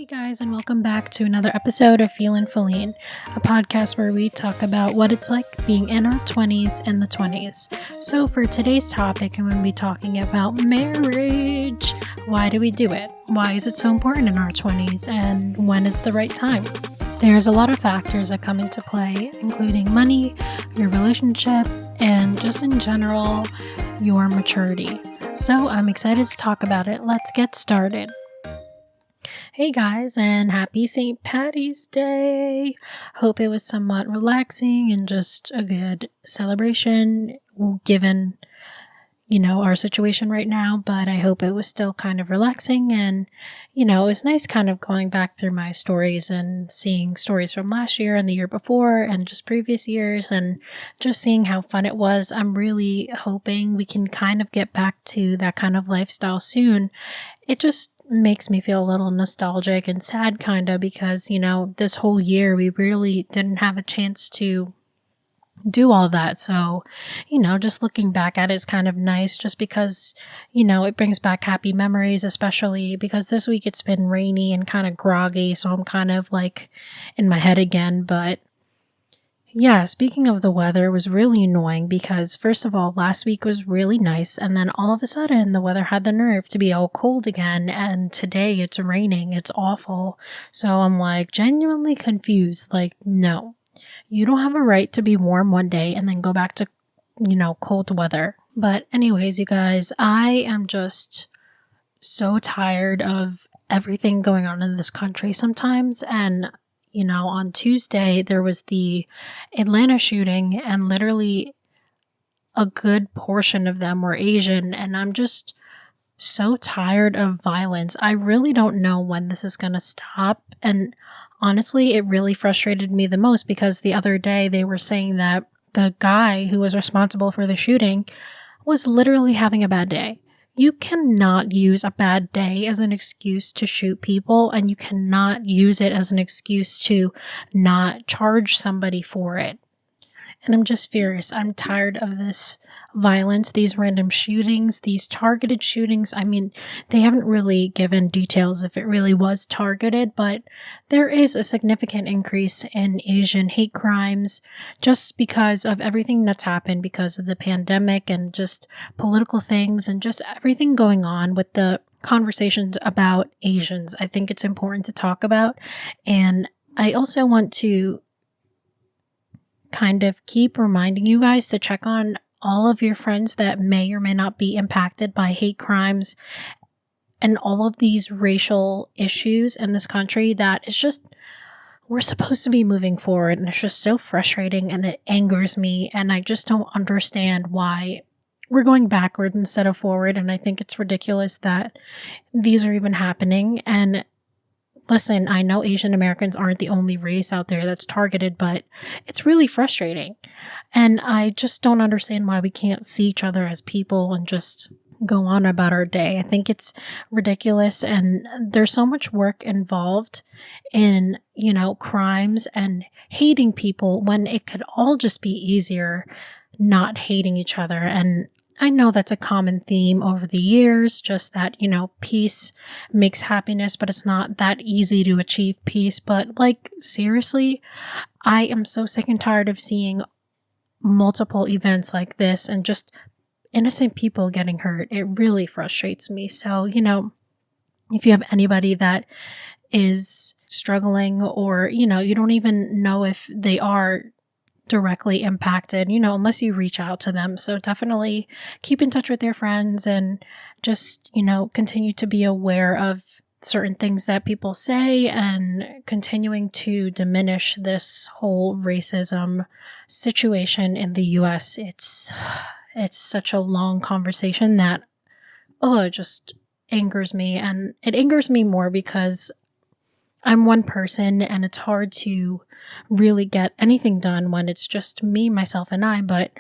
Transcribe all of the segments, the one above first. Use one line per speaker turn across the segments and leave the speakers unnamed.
Guys, and welcome back to another episode of Philline, a podcast where we talk about what it's like being in our 20s and the 20s. So for today's topic, I'm going to be talking about marriage. Why do we do it? Why is it so important in our 20s? And when is the right time? There's a lot of factors that come into play, including money, your relationship, and just in general, your maturity. So I'm excited to talk about it. Let's get started. Hey guys, and happy St. Patty's Day! Hope it was somewhat relaxing and just a good celebration given, our situation right now, but I hope it was still kind of relaxing and, it was nice kind of going back through my stories and seeing stories from last year and the year before and just previous years and just seeing how fun it was. I'm really hoping we can kind of get back to that kind of lifestyle soon. It just makes me feel a little nostalgic and sad kind of because, this whole year we really didn't have a chance to do all that. So, just looking back at it is kind of nice just because, it brings back happy memories, especially because this week it's been rainy and kind of groggy. So I'm kind of like in my head again. But yeah, speaking of the weather, it was really annoying because first of all, last week was really nice. And then all of a sudden the weather had the nerve to be all cold again. And today it's raining. It's awful. So I'm like genuinely confused. Like, no. You don't have a right to be warm one day and then go back to, cold weather. But anyways, you guys, I am just so tired of everything going on in this country sometimes. And, on Tuesday, there was the Atlanta shooting and literally a good portion of them were Asian. And I'm just so tired of violence. I really don't know when this is going to stop. And honestly, it really frustrated me the most because the other day they were saying that the guy who was responsible for the shooting was literally having a bad day. You cannot use a bad day as an excuse to shoot people, and you cannot use it as an excuse to not charge somebody for it. And I'm just furious. I'm tired of this violence, these random shootings, these targeted shootings. I mean, they haven't really given details if it really was targeted, but there is a significant increase in Asian hate crimes just because of everything that's happened because of the pandemic and just political things and just everything going on with the conversations about Asians. I think it's important to talk about. And I also want to kind of keep reminding you guys to check on all of your friends that may or may not be impacted by hate crimes and all of these racial issues in this country that it's just, we're supposed to be moving forward, and it's just so frustrating and it angers me, and I just don't understand why we're going backward instead of forward. And I think it's ridiculous that these are even happening. And listen, I know Asian Americans aren't the only race out there that's targeted, but it's really frustrating. And I just don't understand why we can't see each other as people and just go on about our day. I think it's ridiculous. And there's so much work involved in, crimes and hating people when it could all just be easier not hating each other. And I know that's a common theme over the years, just that, peace makes happiness, but it's not that easy to achieve peace. But seriously, I am so sick and tired of seeing multiple events like this and just innocent people getting hurt. It really frustrates me. So, if you have anybody that is struggling or, you don't even know if they are directly impacted, unless you reach out to them. So definitely keep in touch with your friends and just, continue to be aware of certain things that people say and continuing to diminish this whole racism situation in the US. It's such a long conversation that, it just angers me. And it angers me more because I'm one person and it's hard to really get anything done when it's just me, myself, and I. But,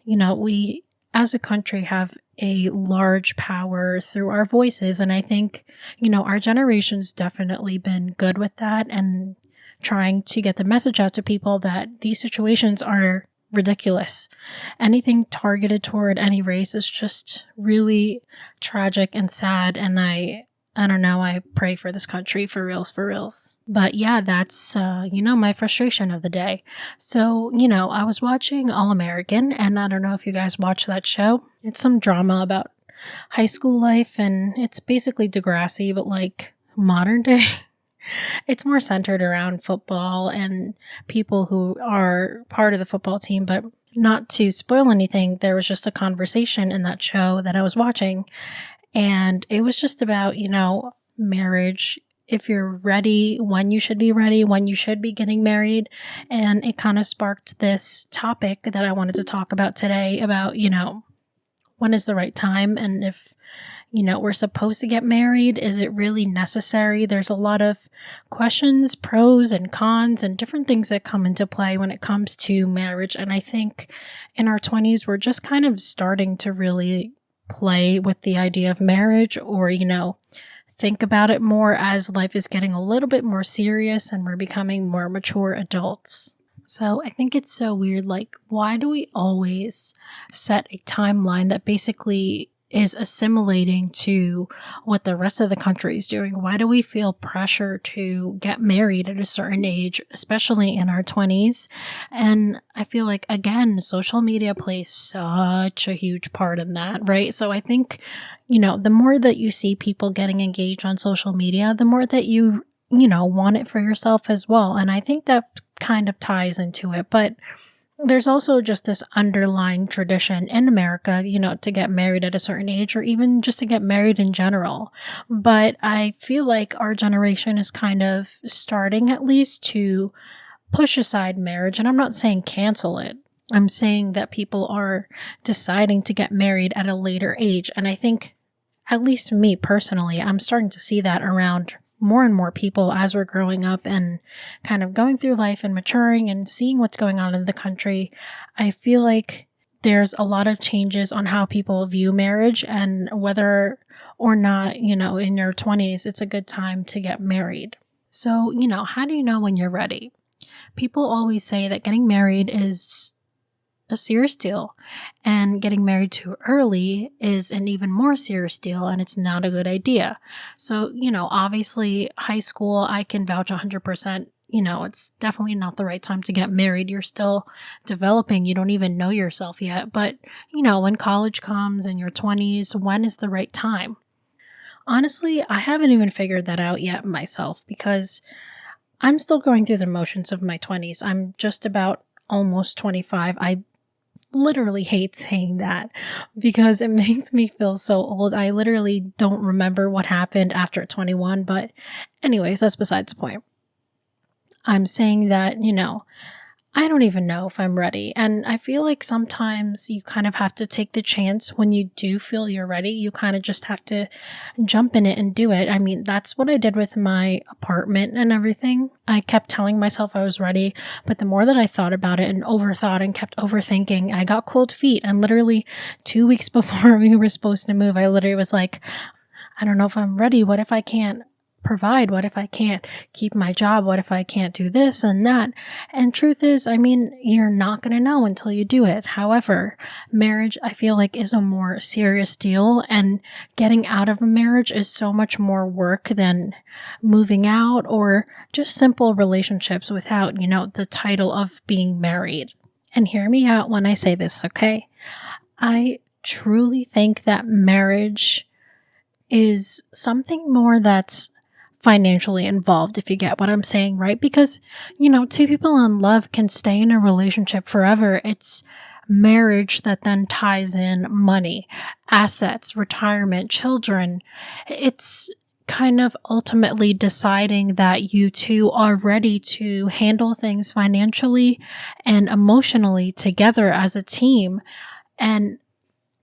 we as a country have a large power through our voices. And I think, our generation's definitely been good with that and trying to get the message out to people that these situations are ridiculous. Anything targeted toward any race is just really tragic and sad. And I I don't know. I pray for this country for reals, for reals. But yeah, that's, my frustration of the day. So, I was watching All American, and I don't know if you guys watch that show. It's some drama about high school life, and it's basically Degrassi, but like modern day. It's more centered around football and people who are part of the football team, but not to spoil anything, there was just a conversation in that show that I was watching. And it was just about, marriage, if you're ready, when you should be ready, when you should be getting married. And it kind of sparked this topic that I wanted to talk about today about, when is the right time? And if, we're supposed to get married, is it really necessary? There's a lot of questions, pros and cons, and different things that come into play when it comes to marriage. And I think in our 20s, we're just kind of starting to really play with the idea of marriage, or, think about it more as life is getting a little bit more serious and we're becoming more mature adults. So I think it's so weird. Like, why do we always set a timeline that basically is assimilating to what the rest of the country is doing? Why do we feel pressure to get married at a certain age, especially in our 20s? And I feel like, again, social media plays such a huge part in that, right? So I think, the more that you see people getting engaged on social media, the more that you want it for yourself as well. And I think that kind of ties into it. But there's also just this underlying tradition in America, to get married at a certain age, or even just to get married in general. But I feel like our generation is kind of starting, at least, to push aside marriage. And I'm not saying cancel it. I'm saying that people are deciding to get married at a later age. And I think, at least me personally, I'm starting to see that around more and more people as we're growing up and kind of going through life and maturing and seeing what's going on in the country. I feel like there's a lot of changes on how people view marriage, and whether or not, in your 20s, it's a good time to get married. So, how do you know when you're ready? People always say that getting married is a serious deal, and getting married too early is an even more serious deal, and it's not a good idea. So, obviously high school, I can vouch 100%, it's definitely not the right time to get married. You're still developing. You don't even know yourself yet. But, when college comes in your 20s, when is the right time? Honestly, I haven't even figured that out yet myself, because I'm still going through the motions of my 20s. I'm just about almost 25. I literally hate saying that because it makes me feel so old. I literally don't remember what happened after 21, but anyways, that's besides the point. I'm saying that, I don't even know if I'm ready. And I feel like sometimes you kind of have to take the chance when you do feel you're ready. You kind of just have to jump in it and do it. I mean, that's what I did with my apartment and everything. I kept telling myself I was ready, but the more that I thought about it and overthought and kept overthinking, I got cold feet. And literally 2 weeks before we were supposed to move, I literally was like, I don't know if I'm ready. What if I can't provide? What if I can't keep my job? What if I can't do this and that? And truth is, you're not going to know until you do it. However, marriage, I feel like, is a more serious deal, and getting out of a marriage is so much more work than moving out or just simple relationships without, the title of being married. And hear me out when I say this, okay? I truly think that marriage is something more that's financially involved, if you get what I'm saying, right? Because, two people in love can stay in a relationship forever. It's marriage that then ties in money, assets, retirement, children. It's kind of ultimately deciding that you two are ready to handle things financially and emotionally together as a team, and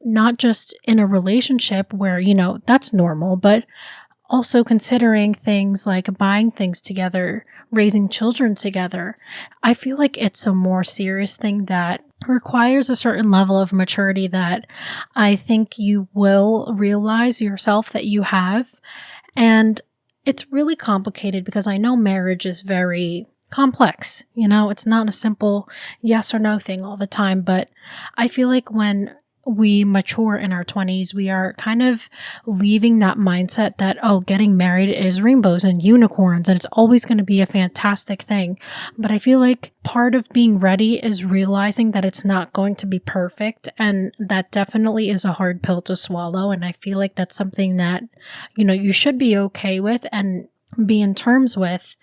not just in a relationship where, that's normal, but also considering things like buying things together, raising children together. I feel like it's a more serious thing that requires a certain level of maturity that I think you will realize yourself that you have. And it's really complicated because I know marriage is very complex. It's not a simple yes or no thing all the time. But I feel like when we mature in our 20s, we are kind of leaving that mindset that, oh, getting married is rainbows and unicorns and it's always going to be a fantastic thing. But I feel like part of being ready is realizing that it's not going to be perfect. And that definitely is a hard pill to swallow. And I feel like that's something that, you should be okay with and be in terms with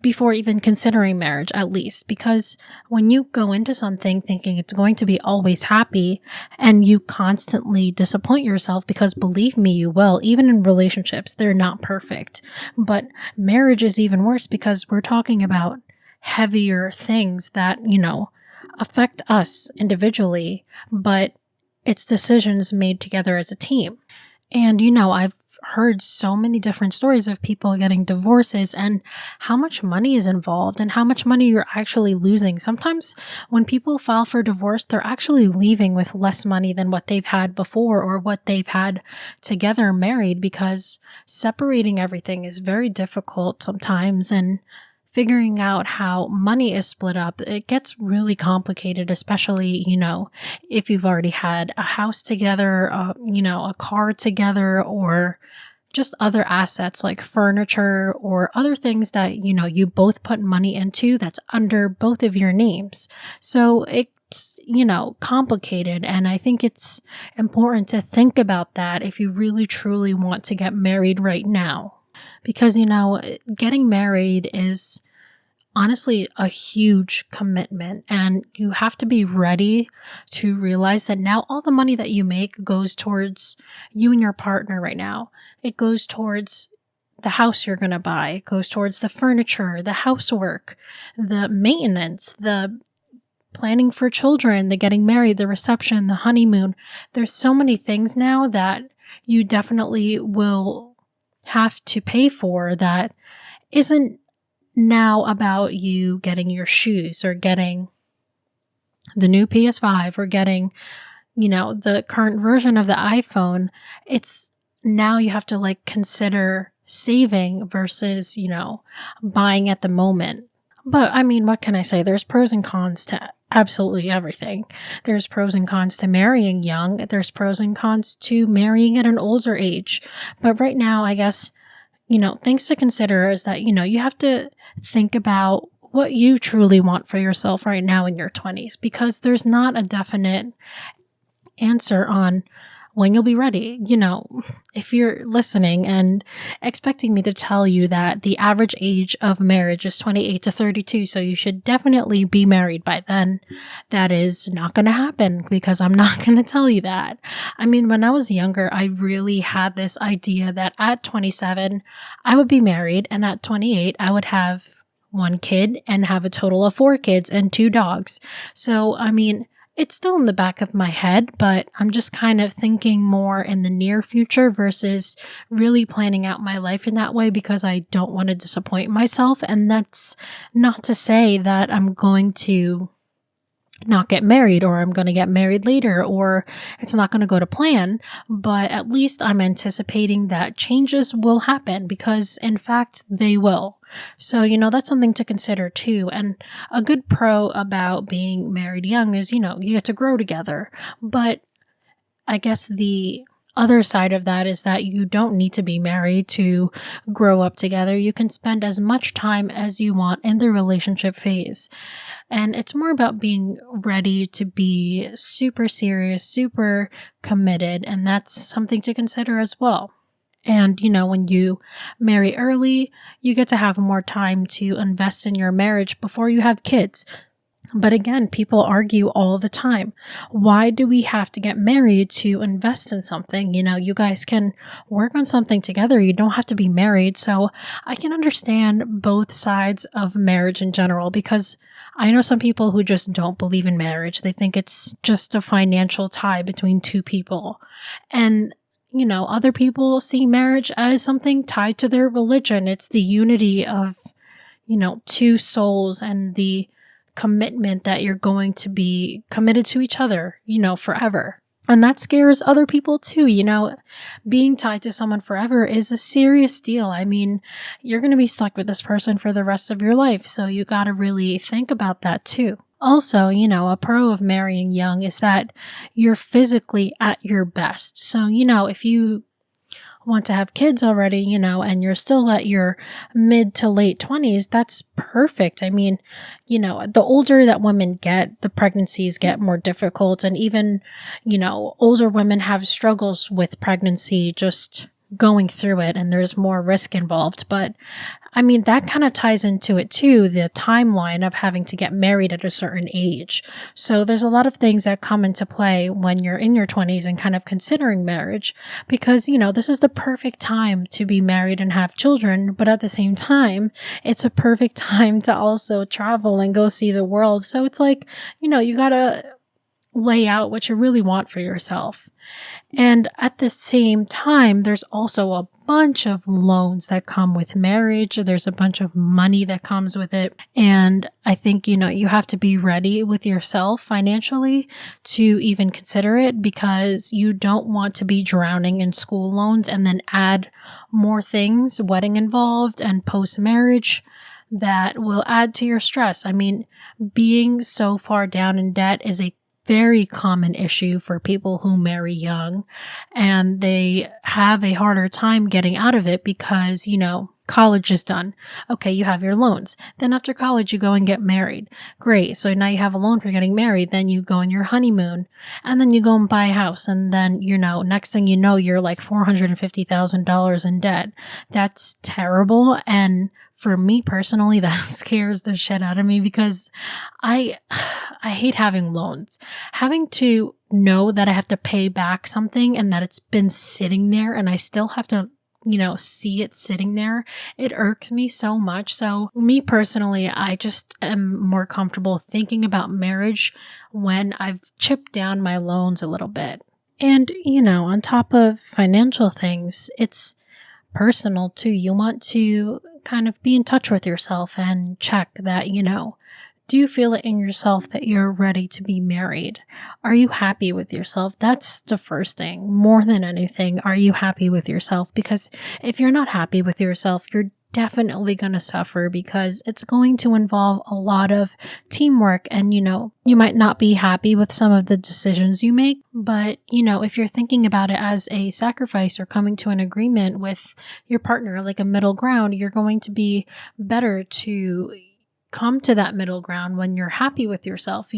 before even considering marriage, at least, because when you go into something thinking it's going to be always happy and you constantly disappoint yourself, because believe me, you will, even in relationships, they're not perfect. But marriage is even worse because we're talking about heavier things that, affect us individually, but it's decisions made together as a team. And, I've heard so many different stories of people getting divorces and how much money is involved and how much money you're actually losing. Sometimes when people file for divorce, they're actually leaving with less money than what they've had before or what they've had together married, because separating everything is very difficult sometimes. And figuring out how money is split up, it gets really complicated, especially, if you've already had a house together, a car together, or just other assets like furniture or other things that, you both put money into that's under both of your names. So it's, complicated. And I think it's important to think about that if you really truly want to get married right now. Because, getting married is honestly a huge commitment, and you have to be ready to realize that now all the money that you make goes towards you and your partner right now. It goes towards the house you're going to buy. It goes towards the furniture, the housework, the maintenance, the planning for children, the getting married, the reception, the honeymoon. There's so many things now that you definitely will have to pay for that isn't now about you getting your shoes or getting the new PS5 or getting, the current version of the iPhone. It's now you have to consider saving versus, buying at the moment. But I mean, what can I say? There's pros and cons to absolutely everything. There's pros and cons to marrying young. There's pros and cons to marrying at an older age. But right now, I guess, things to consider is that, you have to think about what you truly want for yourself right now in your 20s, because there's not a definite answer on when you'll be ready. If you're listening and expecting me to tell you that the average age of marriage is 28 to 32, so you should definitely be married by then, that is not going to happen, because I'm not going to tell you that. I mean, when I was younger, I really had this idea that at 27, I would be married, and at 28, I would have one kid and have a total of 4 kids and 2 dogs. So, I mean, it's still in the back of my head, but I'm just kind of thinking more in the near future versus really planning out my life in that way, because I don't want to disappoint myself. And that's not to say that I'm going to not get married or I'm going to get married later or it's not going to go to plan, but at least I'm anticipating that changes will happen, because in fact they will. So, that's something to consider too. And a good pro about being married young is, you get to grow together. But I guess the other side of that is that you don't need to be married to grow up together. You can spend as much time as you want in the relationship phase. And it's more about being ready to be super serious, super committed. And that's something to consider as well. And, when you marry early, you get to have more time to invest in your marriage before you have kids. But again, people argue all the time. Why do we have to get married to invest in something? You guys can work on something together. You don't have to be married. So I can understand both sides of marriage in general, because I know some people who just don't believe in marriage. They think it's just a financial tie between two people. And other people see marriage as something tied to their religion. It's the unity of, two souls and the commitment that you're going to be committed to each other, forever. And that scares other people too. Being tied to someone forever is a serious deal. I mean, you're going to be stuck with this person for the rest of your life. So you got to really think about that too. Also, a pro of marrying young is that you're physically at your best. So, if you want to have kids already, and you're still at your mid to late 20s, that's perfect. I mean, the older that women get, the pregnancies get more difficult. And even, older women have struggles with pregnancy, just going through it, and there's more risk involved. But I mean, that kind of ties into it too, the timeline of having to get married at a certain age. So there's a lot of things that come into play when you're in your 20s and kind of considering marriage, because, this is the perfect time to be married and have children. But at the same time, it's a perfect time to also travel and go see the world. So it's like, you gotta lay out what you really want for yourself. And at the same time, there's also a bunch of loans that come with marriage. There's a bunch of money that comes with it. And I think, you have to be ready with yourself financially to even consider it, because you don't want to be drowning in school loans and then add more things, wedding involved and post-marriage, that will add to your stress. I mean, being so far down in debt is a very common issue for people who marry young, and they have a harder time getting out of it because, college is done. Okay, you have your loans. Then after college, you go and get married. Great. So now you have a loan for getting married. Then you go on your honeymoon, and then you go and buy a house. And then, next thing you know, you're like $450,000 in debt. That's terrible. And for me personally, that scares the shit out of me, because I hate having loans. Having to know that I have to pay back something and that it's been sitting there and I still have to, see it sitting there, it irks me so much. So me personally, I just am more comfortable thinking about marriage when I've chipped down my loans a little bit. And, on top of financial things, it's personal too. You want to kind of be in touch with yourself and check that, do you feel it in yourself that you're ready to be married? Are you happy with yourself? That's the first thing. More than anything, are you happy with yourself? Because if you're not happy with yourself, you're definitely going to suffer, because it's going to involve a lot of teamwork, and you might not be happy with some of the decisions you make, but if you're thinking about it as a sacrifice or coming to an agreement with your partner, like a middle ground, you're going to be better to come to that middle ground when you're happy with yourself,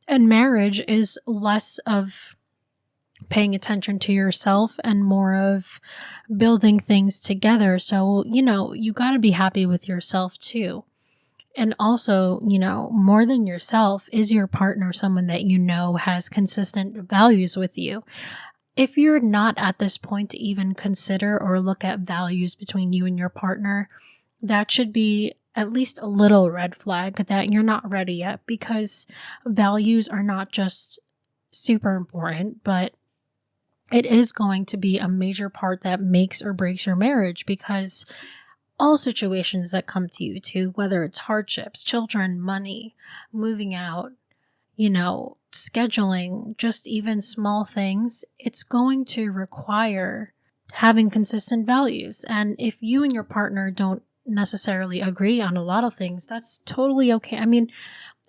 And marriage is less of paying attention to yourself and more of building things together. So, you got to be happy with yourself too. And also, more than yourself, is your partner someone that has consistent values with you? If you're not at this point to even consider or look at values between you and your partner, that should be at least a little red flag that you're not ready yet, because values are not just super important, but it is going to be a major part that makes or breaks your marriage, because all situations that come to you too, whether it's hardships, children, money, moving out, scheduling, just even small things, it's going to require having consistent values. And if you and your partner don't necessarily agree on a lot of things, that's totally okay. I mean,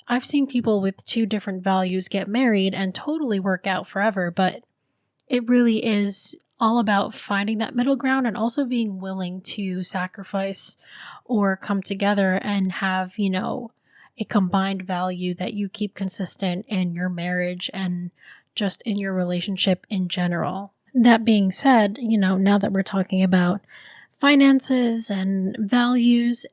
I've seen people with two different values get married and totally work out forever, but it really is all about finding that middle ground and also being willing to sacrifice or come together and have, a combined value that you keep consistent in your marriage and just in your relationship in general. That being said, now that we're talking about finances and values,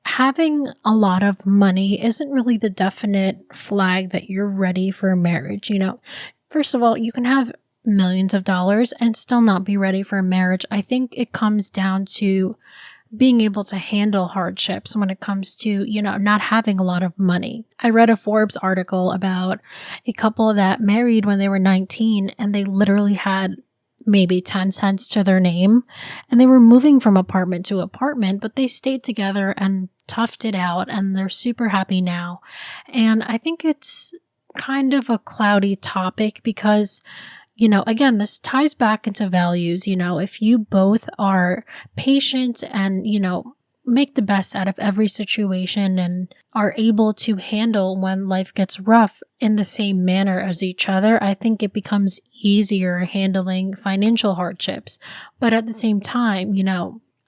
having a lot of money isn't really the definite flag that you're ready for marriage. First of all, you can have millions of dollars and still not be ready for marriage. I think it comes down to being able to handle hardships when it comes to, not having a lot of money. I read a Forbes article about a couple that married when they were 19 and they literally had maybe 10 cents to their name, and they were moving from apartment to apartment, but they stayed together and toughed it out, and they're super happy now. And I think it's kind of a cloudy topic because, again, this ties back into values. If you both are patient and, make the best out of every situation and are able to handle when life gets rough in the same manner as each other, I think it becomes easier handling financial hardships. But at the same time,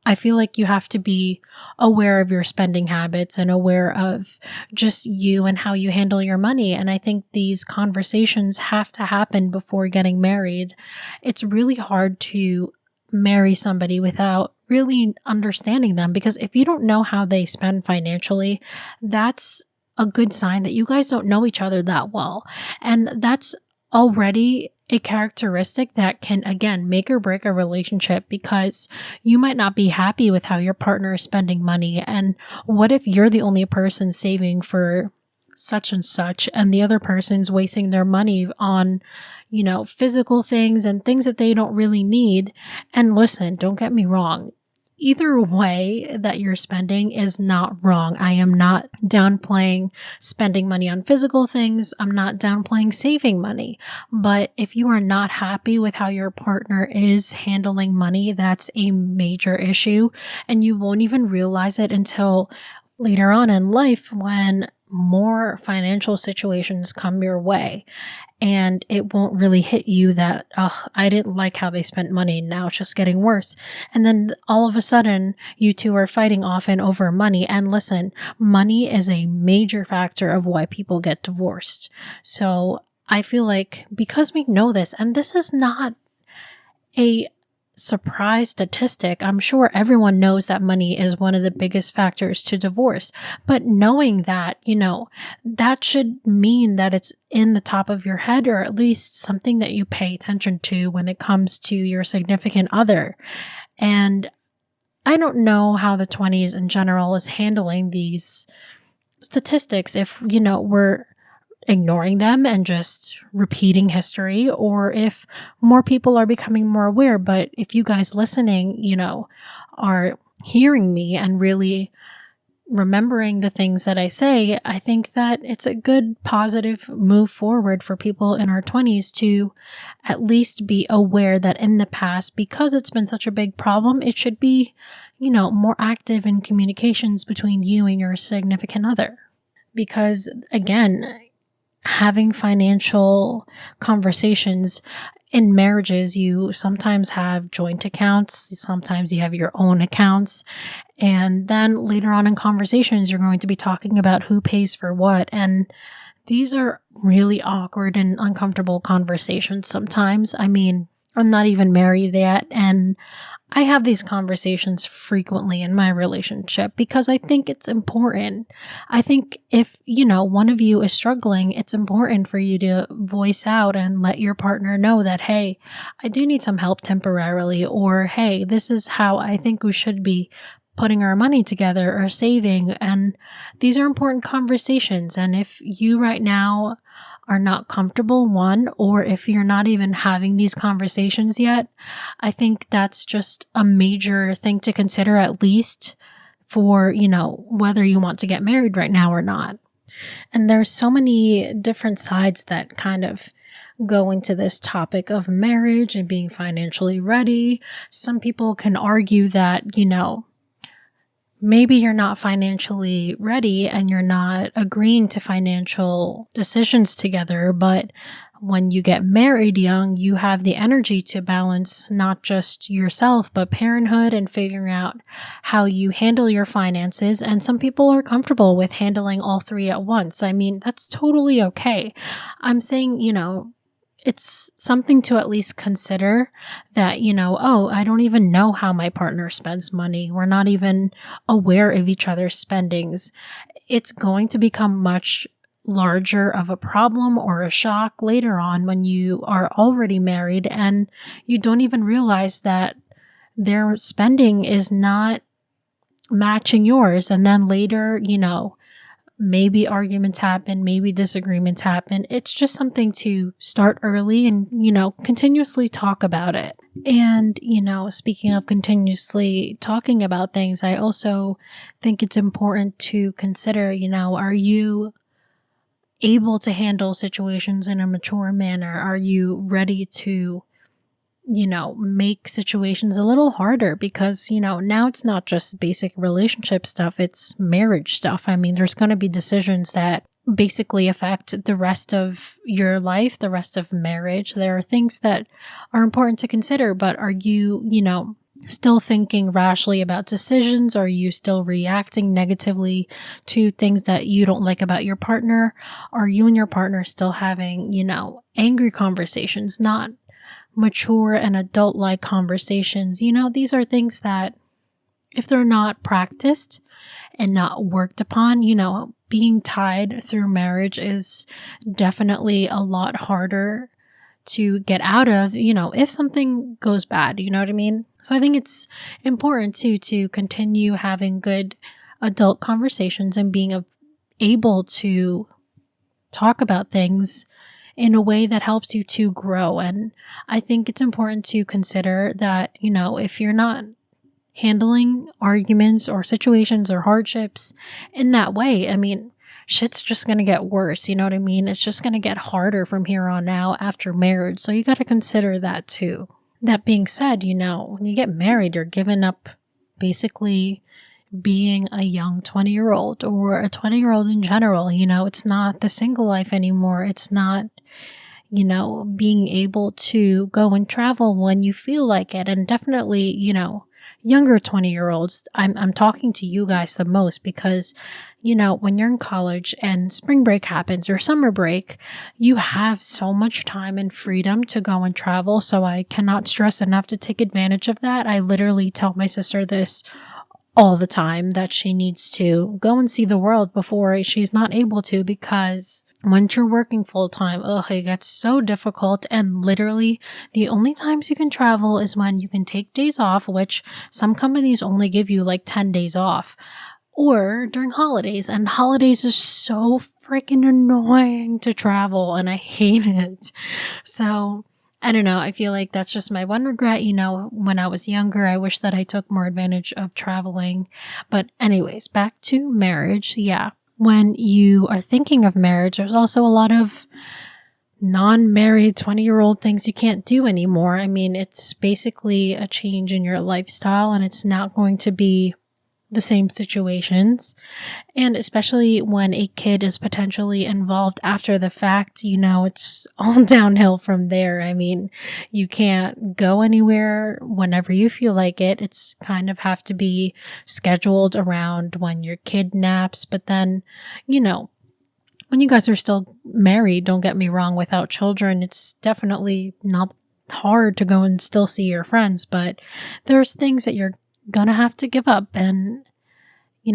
I feel like you have to be aware of your spending habits and aware of just you and how you handle your money. And I think these conversations have to happen before getting married. It's really hard to marry somebody without really understanding them, because if you don't know how they spend financially, that's a good sign that you guys don't know each other that well. And that's already a characteristic that can, again, make or break a relationship, because you might not be happy with how your partner is spending money. And what if you're the only person saving for such and such, and the other person's wasting their money on, physical things and things that they don't really need? And listen, don't get me wrong. Either way that you're spending is not wrong. I am not downplaying spending money on physical things. I'm not downplaying saving money. But if you are not happy with how your partner is handling money, that's a major issue. And you won't even realize it until later on in life when more financial situations come your way. And it won't really hit you that, I didn't like how they spent money. Now it's just getting worse. And then all of a sudden, you two are fighting often over money. And listen, money is a major factor of why people get divorced. So I feel like because we know this, and this is not a surprise statistic. I'm sure everyone knows that money is one of the biggest factors to divorce. But knowing that, that should mean that it's in the top of your head, or at least something that you pay attention to when it comes to your significant other. And I don't know how the 20s in general is handling these statistics, if, we're ignoring them and just repeating history, or if more people are becoming more aware. But if you guys listening, are hearing me and really remembering the things that I say, I think that it's a good positive move forward for people in our 20s to at least be aware that in the past, because it's been such a big problem, it should be, more active in communications between you and your significant other. Because again, having financial conversations in marriages, you sometimes have joint accounts, sometimes you have your own accounts, and then later on in conversations, you're going to be talking about who pays for what. And these are really awkward and uncomfortable conversations sometimes. I mean, I'm not even married yet, and I have these conversations frequently in my relationship because I think it's important. I think if, one of you is struggling, it's important for you to voice out and let your partner know that, hey, I do need some help temporarily, or hey, this is how I think we should be putting our money together or saving. And these are important conversations. And if you right now are not comfortable, or if you're not even having these conversations yet, I think that's just a major thing to consider, at least for, whether you want to get married right now or not. And there's so many different sides that kind of go into this topic of marriage and being financially ready. Some people can argue that, maybe you're not financially ready and you're not agreeing to financial decisions together, but when you get married young, you have the energy to balance not just yourself, but parenthood and figuring out how you handle your finances. And some people are comfortable with handling all three at once. I mean, that's totally okay. I'm saying, it's something to at least consider that, I don't even know how my partner spends money. We're not even aware of each other's spendings. It's going to become much larger of a problem or a shock later on when you are already married and you don't even realize that their spending is not matching yours. And then later, maybe arguments happen, maybe disagreements happen. It's just something to start early and, continuously talk about it. And, speaking of continuously talking about things, I also think it's important to consider, are you able to handle situations in a mature manner? Are you ready to make situations a little harder because, now it's not just basic relationship stuff, it's marriage stuff. I mean, there's going to be decisions that basically affect the rest of your life, the rest of marriage. There are things that are important to consider, but are you, still thinking rashly about decisions? Are you still reacting negatively to things that you don't like about your partner? Are you and your partner still having, angry conversations, not mature and adult-like conversations? These are things that if they're not practiced and not worked upon, being tied through marriage is definitely a lot harder to get out of, if something goes bad, you know what I mean? So I think it's important to continue having good adult conversations and being able to talk about things in a way that helps you to grow. And I think it's important to consider that, if you're not handling arguments or situations or hardships in that way, I mean, shit's just going to get worse. You know what I mean? It's just going to get harder from here on out after marriage. So you got to consider that too. That being said, when you get married, you're giving up basically being a young 20-year-old or a 20-year-old in general. It's not the single life anymore. It's not, being able to go and travel when you feel like it. And definitely, younger 20-year-olds, I'm talking to you guys the most because, when you're in college and spring break happens or summer break, you have so much time and freedom to go and travel. So I cannot stress enough to take advantage of that. I literally tell my sister this all the time, that she needs to go and see the world before she's not able to, because once you're working full time, it gets so difficult. And literally the only times you can travel is when you can take days off, which some companies only give you like 10 days off, or during holidays. And holidays is so freaking annoying to travel, and I hate it. So I don't know. I feel like that's just my one regret. When I was younger, I wish that I took more advantage of traveling. But anyways, back to marriage. Yeah. When you are thinking of marriage, there's also a lot of non-married 20-year-old things you can't do anymore. I mean, it's basically a change in your lifestyle, and it's not going to be the same situations. And especially when a kid is potentially involved after the fact, it's all downhill from there. I mean, you can't go anywhere whenever you feel like it. It's kind of have to be scheduled around when your kid naps. But then, when you guys are still married, don't get me wrong, without children, it's definitely not hard to go and still see your friends. But there's things that you're gonna have to give up. And,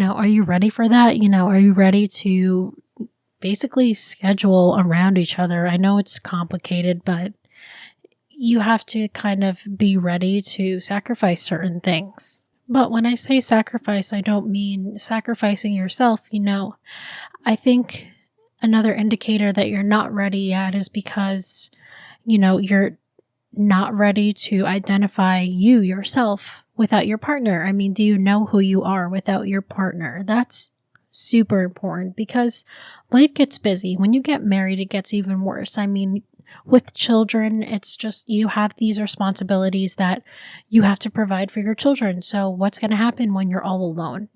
are you ready for that? Are you ready to basically schedule around each other? I know it's complicated, but you have to kind of be ready to sacrifice certain things. But when I say sacrifice, I don't mean sacrificing yourself. I think another indicator that you're not ready yet is because, you're not ready to identify you yourself without your partner. I mean, do you know who you are without your partner? That's super important because life gets busy. When you get married, it gets even worse. I mean, with children, it's just you have these responsibilities that you have to provide for your children. So what's going to happen when you're all alone?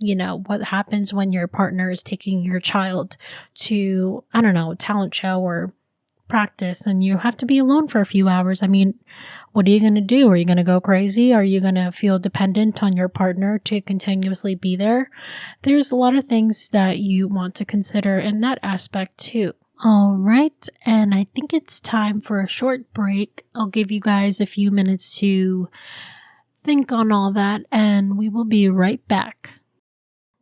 What happens when your partner is taking your child to, I don't know, a talent show or practice, and you have to be alone for a few hours? I mean, what are you going to do? Are you going to go crazy? Are you going to feel dependent on your partner to continuously be there? There's a lot of things that you want to consider in that aspect too. All right, and I think it's time for a short break. I'll give you guys a few minutes to think on all that, and we will be right back.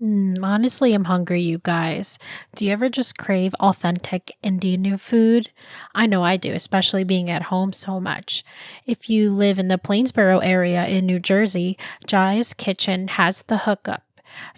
Honestly, I'm hungry, you guys. Do you ever just crave authentic Indian food? I know I do, especially being at home so much. If you live in the Plainsboro area in New Jersey, Jaya's Kitchen has the hookup.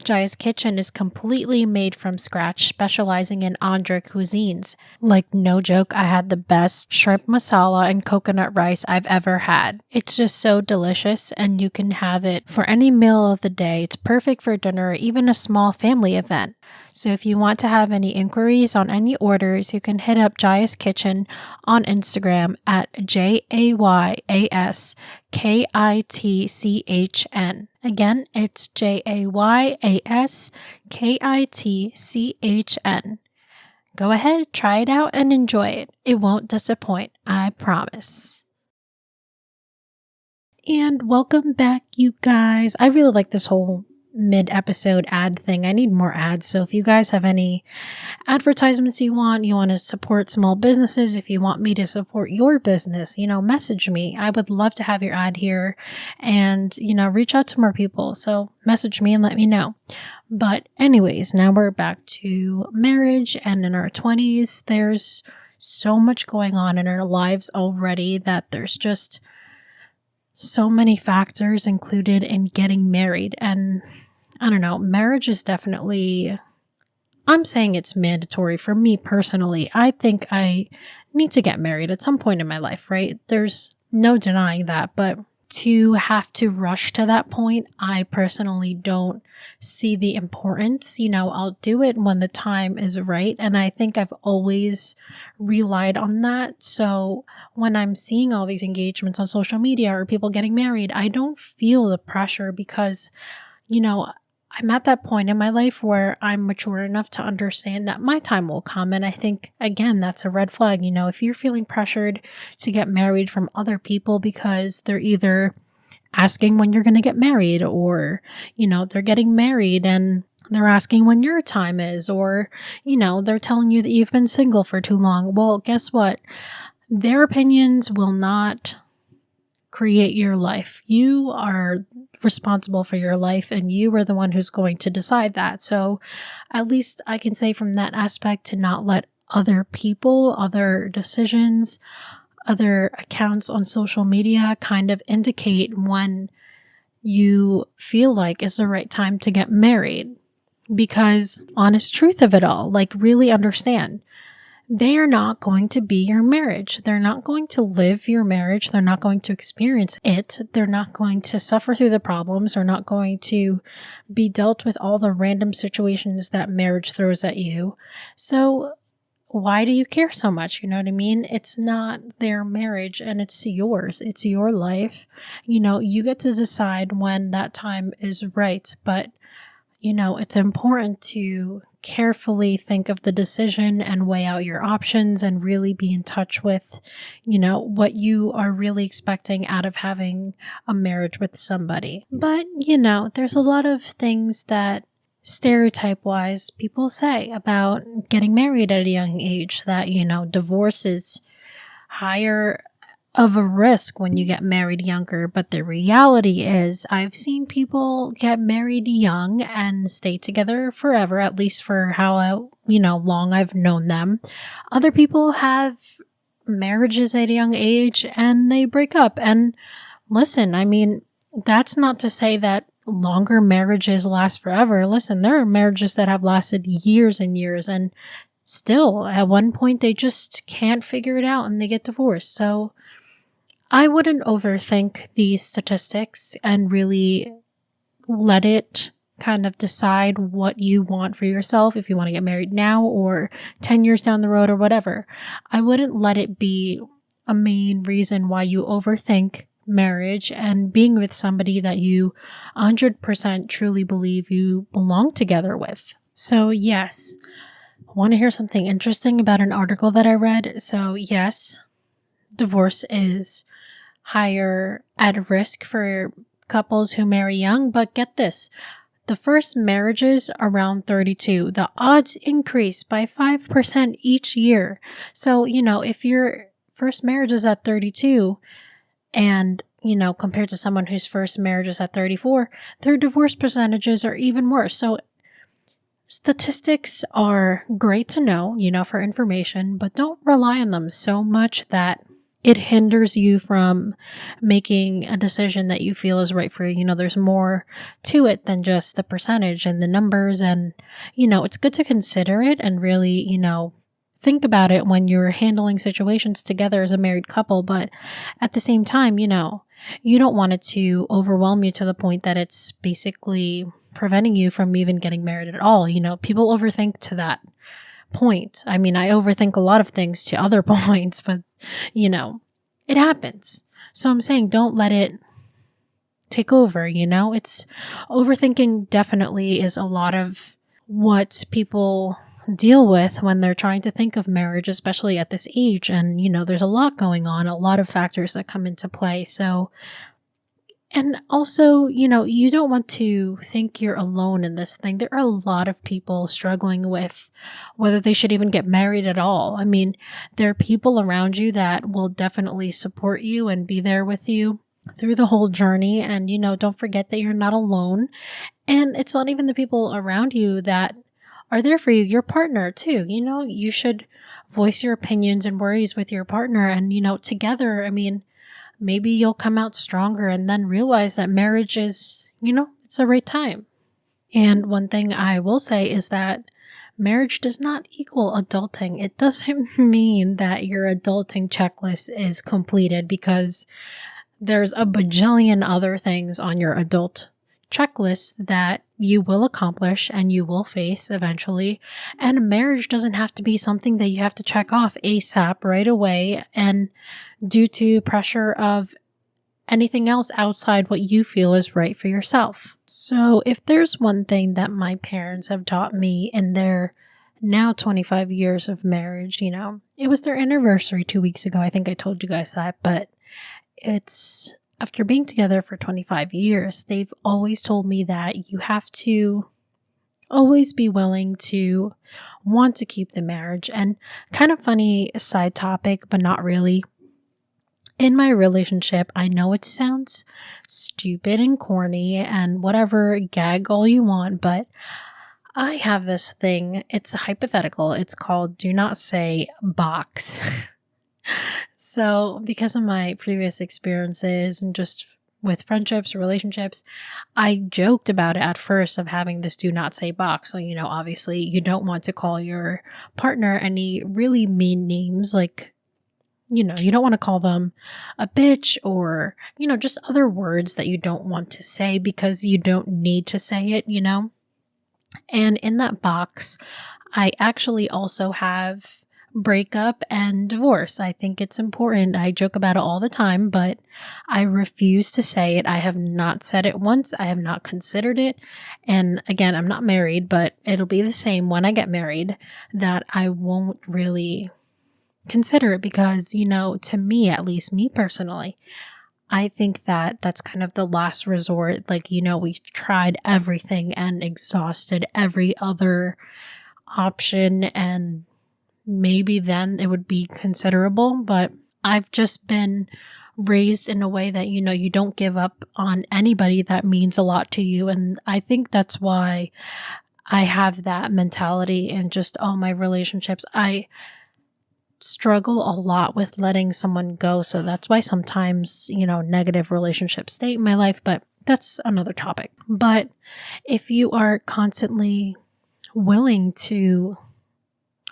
Jaya's Kitchen is completely made from scratch, specializing in Andhra cuisines. Like, no joke, I had the best shrimp masala and coconut rice I've ever had. It's just so delicious, and you can have it for any meal of the day. It's perfect for dinner or even a small family event. So if you want to have any inquiries on any orders, you can hit up Jaya's Kitchen on Instagram at JAYASKITCHN. Again, it's JAYASKITCHN. Go ahead, try it out and enjoy it. It won't disappoint, I promise. And welcome back, you guys. I really like this whole mid-episode ad thing. I need more ads. So if you guys have any advertisements you want to support small businesses, if you want me to support your business, message me. I would love to have your ad here and, reach out to more people. So message me and let me know. But anyways, now we're back to marriage, and in our 20s, there's so much going on in our lives already that there's just so many factors included in getting married. And I don't know, marriage is definitely, I'm saying it's mandatory for me personally. I think I need to get married at some point in my life, right? There's no denying that, but to have to rush to that point, I personally don't see the importance. I'll do it when the time is right. And I think I've always relied on that. So when I'm seeing all these engagements on social media or people getting married, I don't feel the pressure because, I'm at that point in my life where I'm mature enough to understand that my time will come. And I think, again, that's a red flag. If you're feeling pressured to get married from other people because they're either asking when you're going to get married or, they're getting married and they're asking when your time is, or, they're telling you that you've been single for too long. Well, guess what? Their opinions will not create your life. You are responsible for your life and you are the one who's going to decide that. So at least I can say from that aspect to not let other people, other decisions, other accounts on social media kind of indicate when you feel like is the right time to get married. Because honest truth of it all, really understand, they are not going to be your marriage. They're not going to live your marriage. They're not going to experience it. They're not going to suffer through the problems. They're not going to be dealt with all the random situations that marriage throws at you. So why do you care so much? You know what I mean? It's not their marriage and it's yours. It's your life. You get to decide when that time is right. But it's important to carefully think of the decision and weigh out your options and really be in touch with, what you are really expecting out of having a marriage with somebody. But, there's a lot of things that stereotype-wise people say about getting married at a young age, that, divorce is higher of a risk when you get married younger. But the reality is I've seen people get married young and stay together forever, at least for how long I've known them. Other people have marriages at a young age and they break up. And listen, that's not to say that longer marriages last forever. Listen, there are marriages that have lasted years and years and still at one point they just can't figure it out and they get divorced. So I wouldn't overthink these statistics and really let it kind of decide what you want for yourself, if you want to get married now or 10 years down the road or whatever. I wouldn't let it be a main reason why you overthink marriage and being with somebody that you 100% truly believe you belong together with. So yes, want to hear something interesting about an article that I read? So yes, divorce is higher at risk for couples who marry young, but get this, the first marriages around 32, the odds increase by 5% each year. So, if your first marriage is at 32 and, compared to someone whose first marriage is at 34, their divorce percentages are even worse. So statistics are great to know, for information, but don't rely on them so much that it hinders you from making a decision that you feel is right for you. There's more to it than just the percentage and the numbers. And, it's good to consider it and really, think about it when you're handling situations together as a married couple. But at the same time, you don't want it to overwhelm you to the point that it's basically preventing you from even getting married at all. People overthink to that point. I mean, I overthink a lot of things to other points, but it happens. So I'm saying don't let it take over. It's overthinking definitely is a lot of what people deal with when they're trying to think of marriage, especially at this age. And, there's a lot going on, a lot of factors that come into play. So, and also, you don't want to think you're alone in this thing. There are a lot of people struggling with whether they should even get married at all. I mean, there are people around you that will definitely support you and be there with you through the whole journey. And, don't forget that you're not alone. And it's not even the people around you that are there for you, your partner too. You should voice your opinions and worries with your partner and, together. I mean, maybe you'll come out stronger and then realize that marriage is, it's the right time. And one thing I will say is that marriage does not equal adulting. It doesn't mean that your adulting checklist is completed, because there's a bajillion other things on your adult checklist that you will accomplish and you will face eventually. And marriage doesn't have to be something that you have to check off ASAP right away and due to pressure of anything else outside what you feel is right for yourself. So if there's one thing that my parents have taught me in their now 25 years of marriage, it was their anniversary 2 weeks ago. I think I told you guys that, but it's after being together for 25 years, they've always told me that you have to always be willing to want to keep the marriage. And kind of funny side topic, but not really. In my relationship, I know it sounds stupid and corny and whatever, gag all you want, but I have this thing. It's hypothetical. It's called do not say box. So because of my previous experiences and just with friendships, relationships, I joked about it at first of having this do not say box. So, obviously you don't want to call your partner any really mean names. Like, you don't want to call them a bitch or, just other words that you don't want to say because you don't need to say it, And in that box, I actually also have breakup and divorce. I think it's important. I joke about it all the time, but I refuse to say it. I have not said it once. I have not considered it. And again, I'm not married, but it'll be the same when I get married, that I won't really consider it because, to me, at least me personally, I think that that's kind of the last resort. Like, we've tried everything and exhausted every other option, and maybe then it would be considerable, but I've just been raised in a way that, you don't give up on anybody that means a lot to you. And I think that's why I have that mentality in just all my relationships. I struggle a lot with letting someone go. So that's why sometimes, negative relationships stay in my life, but that's another topic. But if you are constantly willing to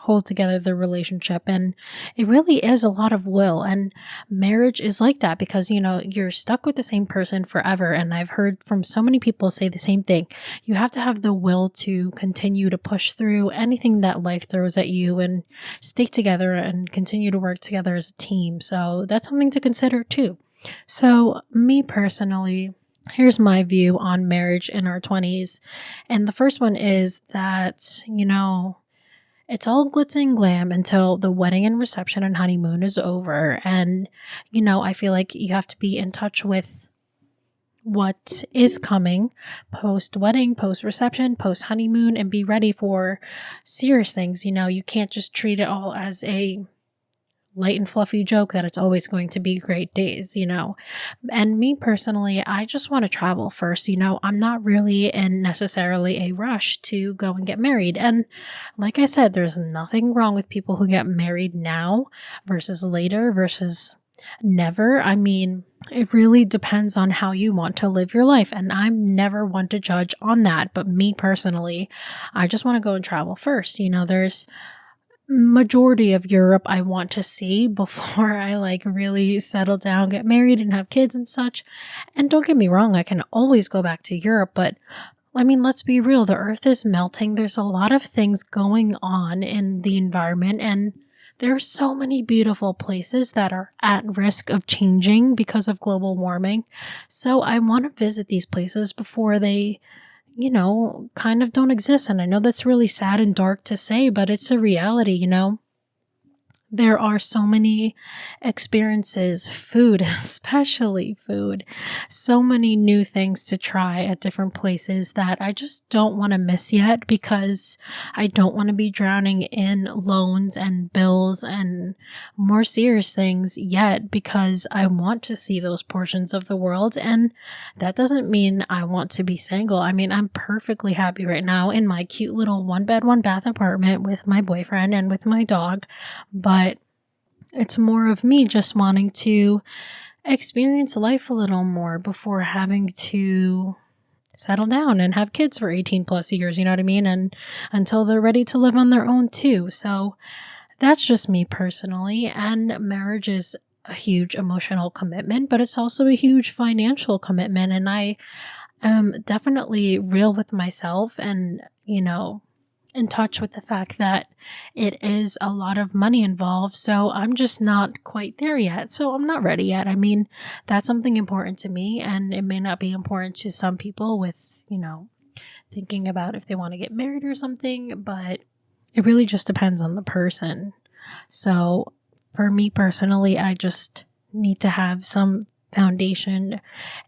hold together the relationship, and it really is a lot of will, and marriage is like that because you're stuck with the same person forever. And I've heard from so many people say the same thing. You have to have the will to continue to push through anything that life throws at you and stay together and continue to work together as a team. So that's something to consider too. So me personally, here's my view on marriage in our 20s. And the first one is that, it's all glitz and glam until the wedding and reception and honeymoon is over. And, I feel like you have to be in touch with what is coming post-wedding, post-reception, post-honeymoon, and be ready for serious things. You can't just treat it all as a light and fluffy joke that it's always going to be great days, And me personally, I just want to travel first, I'm not really in necessarily a rush to go and get married. And like I said, there's nothing wrong with people who get married now versus later versus never. I mean, it really depends on how you want to live your life. And I'm never one to judge on that. But me personally, I just want to go and travel first. There's majority of Europe I want to see before I really settle down, get married and have kids and such. And don't get me wrong, I can always go back to Europe, but I mean, let's be real, the earth is melting. There's a lot of things going on in the environment, and there are so many beautiful places that are at risk of changing because of global warming. So I want to visit these places before they, kind of don't exist. And I know that's really sad and dark to say, but it's a reality. There are so many experiences, food, especially food, so many new things to try at different places that I just don't want to miss yet because I don't want to be drowning in loans and bills and more serious things yet because I want to see those portions of the world. And that doesn't mean I want to be single. I mean, I'm perfectly happy right now in my cute little 1 bed, 1 bath apartment with my boyfriend and with my dog, but it's more of me just wanting to experience life a little more before having to settle down and have kids for 18 plus years, you know what I mean? And until they're ready to live on their own too. So that's just me personally. And marriage is a huge emotional commitment, but it's also a huge financial commitment. And I am definitely real with myself and, in touch with the fact that it is a lot of money involved. So I'm just not quite there yet. So I'm not ready yet. I mean, that's something important to me, and it may not be important to some people with, thinking about if they want to get married or something, but it really just depends on the person. So for me personally, I just need to have some foundation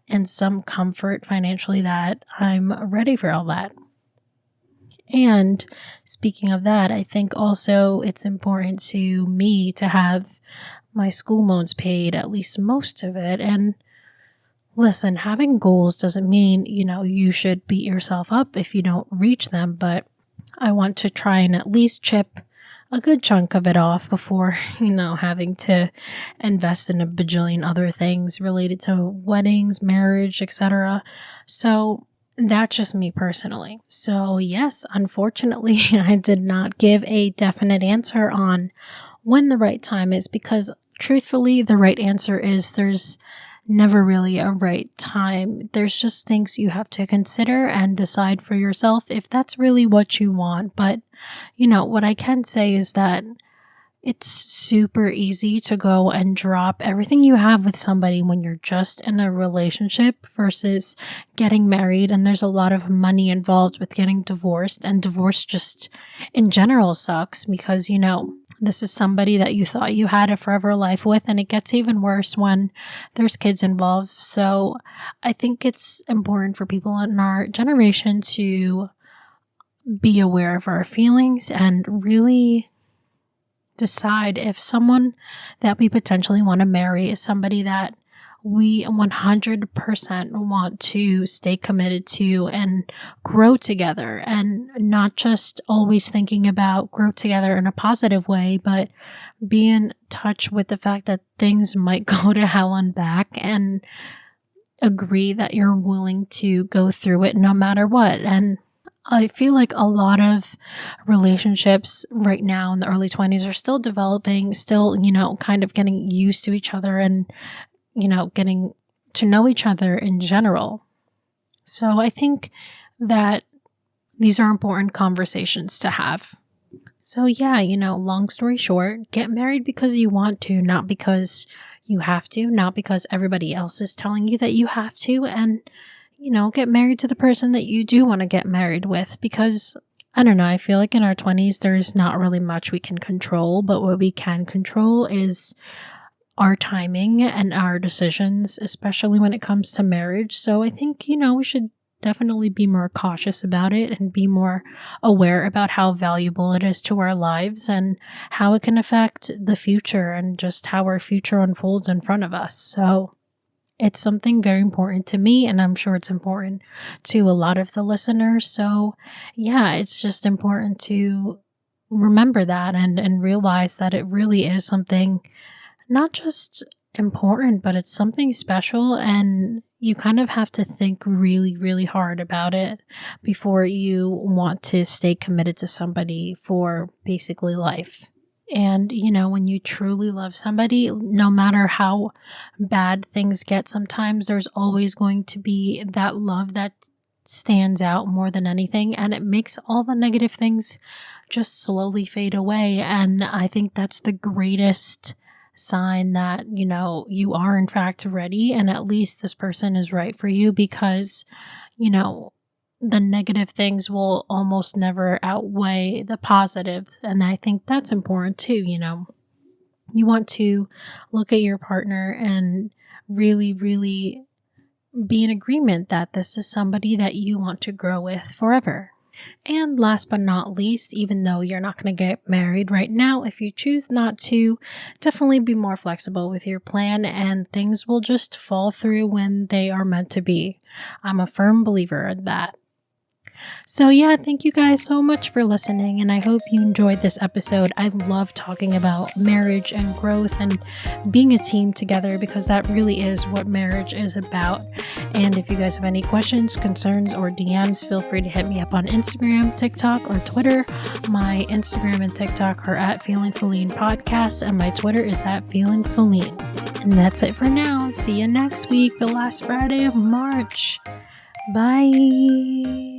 and some comfort financially that I'm ready for all that. And speaking of that, I think also it's important to me to have my school loans paid, at least most of it. And listen, having goals doesn't mean, you should beat yourself up if you don't reach them, but I want to try and at least chip a good chunk of it off before, having to invest in a bajillion other things related to weddings, marriage, etc. So that's just me personally. So yes, unfortunately, I did not give a definite answer on when the right time is because truthfully, the right answer is there's never really a right time. There's just things you have to consider and decide for yourself if that's really what you want. But, what I can say is that it's super easy to go and drop everything you have with somebody when you're just in a relationship versus getting married. And there's a lot of money involved with getting divorced. And divorce just in general sucks because, this is somebody that you thought you had a forever life with, and it gets even worse when there's kids involved. So I think it's important for people in our generation to be aware of our feelings and really decide if someone that we potentially want to marry is somebody that we 100% want to stay committed to and grow together, and not just always thinking about grow together in a positive way, but be in touch with the fact that things might go to hell and back, and agree that you're willing to go through it no matter what. And I feel like a lot of relationships right now in the early 20s are still developing, still, kind of getting used to each other and, getting to know each other in general. So I think that these are important conversations to have. So yeah, long story short, get married because you want to, not because you have to, not because everybody else is telling you that you have to, and get married to the person that you do want to get married with, because I don't know, I feel like in our 20s, there's not really much we can control, but what we can control is our timing and our decisions, especially when it comes to marriage. So I think, we should definitely be more cautious about it and be more aware about how valuable it is to our lives and how it can affect the future and just how our future unfolds in front of us. So it's something very important to me, and I'm sure it's important to a lot of the listeners. So yeah, it's just important to remember that and realize that it really is something not just important, but it's something special, and you kind of have to think really, really hard about it before you want to stay committed to somebody for basically life. And, when you truly love somebody, no matter how bad things get, sometimes there's always going to be that love that stands out more than anything, and it makes all the negative things just slowly fade away. And I think that's the greatest sign that, you are in fact ready, and at least this person is right for you, because, the negative things will almost never outweigh the positive. And I think that's important too. You want to look at your partner and really, really be in agreement that this is somebody that you want to grow with forever. And last but not least, even though you're not going to get married right now, if you choose not to, definitely be more flexible with your plan, and things will just fall through when they are meant to be. I'm a firm believer in that. So yeah, thank you guys so much for listening, and I hope you enjoyed this episode. I love talking about marriage and growth and being a team together, because that really is what marriage is about. And if you guys have any questions, concerns, or DMs, feel free to hit me up on Instagram, TikTok, or Twitter. My Instagram and TikTok are at Philline Podcast, and my Twitter is at Philline. And that's it for now. See you next week, the last Friday of March. Bye.